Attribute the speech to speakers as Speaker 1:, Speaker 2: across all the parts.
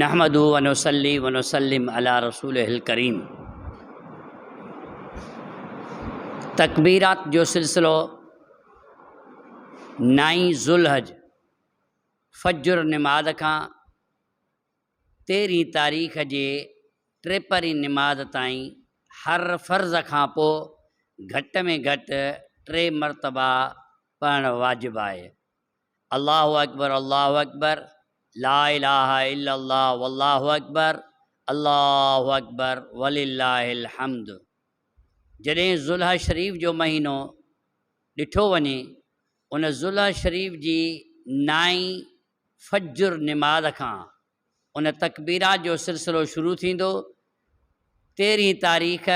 Speaker 1: नहमदु व नुसल्ली व नुसल्लिम अला रसूलिहिल करीम। तकबीरात जो सिलसिलो 9 ज़ुल्हज फज्र निमाज़ खां 13 तारीख़ जे टेपरी निमाज़ ताईं हर फ़र्ज़ खां पोइ घटि में घटि 3 मरतबा पढ़णु वाजिबु आहे। अल्लाहु अकबर ला इलाहा इल्लल्लाह वल्लाहु अकबर वलिल्लाहिल हम्द। जॾहिं ज़ुल्ह शरीफ़ जो महीनो ॾिठो वञे, उन ज़ुल्ह शरीफ़ जी 9 फज्र निमाज़ खां उन तकबीरात जो सिलसिलो शुरू थींदो। 13 तारीख़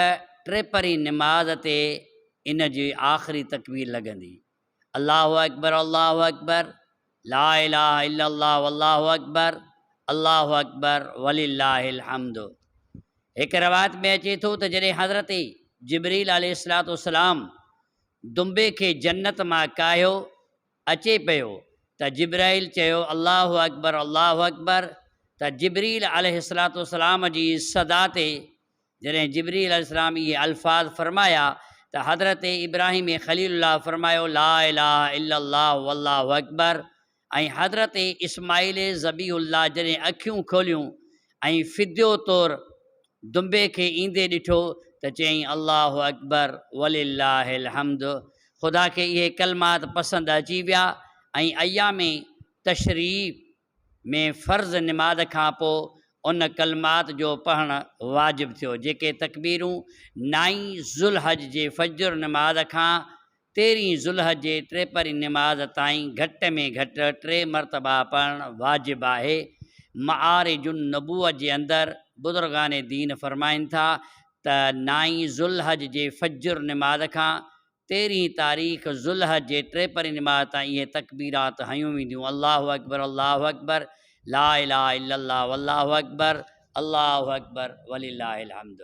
Speaker 1: टेपरी निमाज़ ते इन जी आख़िरी तकबीर लॻंदी। अल्लाहु अकबर ला इलाहा इल्लल्लाह वल्लाहु अकबर वलिल्लाहिल हम्द। हिक रवायत में अचे थो त जॾहिं हज़रत जिब्रील अलैहिस्सलाम दुंबे खे जन्नत मां कायो अचे पियो त जिब्राइल चयो अल्लाहु अकबर। त जिब्रील अलैहिस्सलाम जी सदा ते जॾहिं जिब्रील अलैहिस्सलाम इहे अल्फाज़ फरमाया त हज़रत इब्राहिम ख़लीलुल्लाह फरमायो ला इलाहा इल्लल्लाह वल्लाहु अकबर। ऐं हज़रत इस्माइल ज़बीहुल्लाह जॾहिं अखियूं खोलियूं ऐं फिद्यो तौरु दुंबे खे ईंदे ॾिठो त चयईं अल्लाहु अकबर वलिल्लाहिल हम्द। ख़ुदा खे इहे कलमात पसंदि अची विया ऐं अय्याम तशरीफ़ में फ़र्ज़ निमाज़ खां पोइ उन कलमात जो पढ़णु वाजिबु थियो, जेके तकबीरूं 9 ज़ुल्हज जे फज्र निमाज़ खां 13 ज़ुल्हज जे टेपरी निमाज़ ताईं घटि में घटि 3 मरतबा पढ़णु वाजिबु आहे। मआरिजुन नबूवत जे अंदरि बुज़ुर्गान दीन फ़रमाइनि था त 9 ज़ुल्हज जे फज्र निमाज़ खां 13 तारीख़ ज़ुल्हज जे टेपरी निमाज़ ताईं इहे तकबीरात हयूं वेंदियूं। अल्लाहु अकबर ला इलाहा इल्लल्लाह वल्लाहु अकबर वलिल्लाहिल हम्द।